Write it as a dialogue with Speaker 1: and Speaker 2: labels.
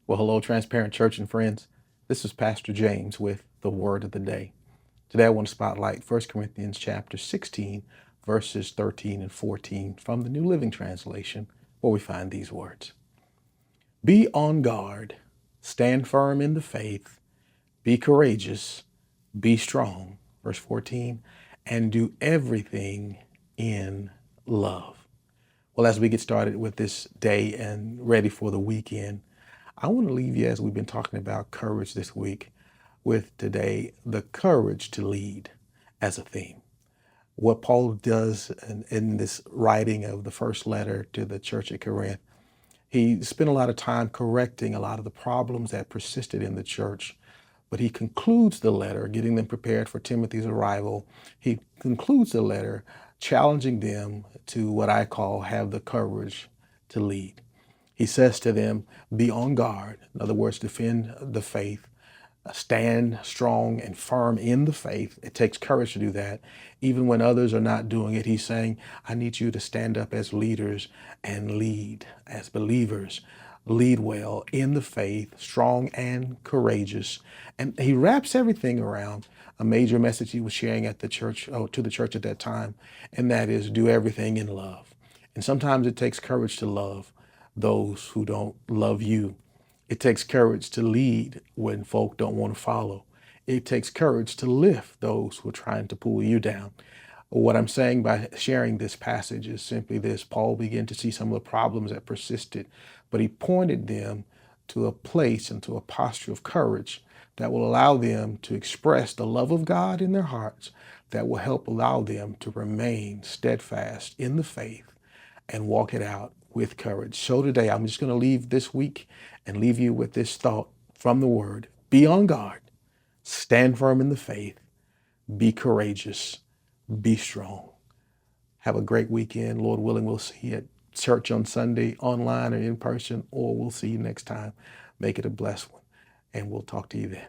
Speaker 1: Well, hello, Transparent Church and friends. This is Pastor James with the Word of the Day. Today I want to spotlight 1 Corinthians chapter 16, verses 13 and 14 from the New Living Translation, where we find these words. Be on guard, stand firm in the faith, be courageous, be strong, verse 14, and do everything in love. Well, as we get started with this day and ready for the weekend, I want to leave you, as we've been talking about courage this week, with today the courage to lead as a theme. What Paul does in this writing of the first letter to the church at Corinth, he spent a lot of time correcting a lot of the problems that persisted in the church. But he concludes the letter, getting them prepared for Timothy's arrival. He concludes the letter challenging them to what I call have the courage to lead. He says to them, be on guard. In other words, defend the faith, stand strong and firm in the faith. It takes courage to do that. Even when others are not doing it, he's saying, I need you to stand up as leaders and lead as believers. Lead well in the faith, strong and courageous. And he wraps everything around a major message he was sharing at the church, to the church at that time, and that is do everything in love. And sometimes it takes courage to love those who don't love you. It takes courage to lead when folk don't want to follow. It takes courage to lift those who are trying to pull you down. What I'm saying by sharing this passage is simply this. Paul began to see some of the problems that persisted, but he pointed them to a place and to a posture of courage that will allow them to express the love of God in their hearts, that will help allow them to remain steadfast in the faith and walk it out with courage. So today, I'm just going to leave this week and leave you with this thought from the Word. Be on guard, stand firm in the faith, be courageous, be strong. Have a great weekend. Lord willing, we'll see you at church on Sunday, online or in person, or we'll see you next time. Make it a blessed one, and we'll talk to you then.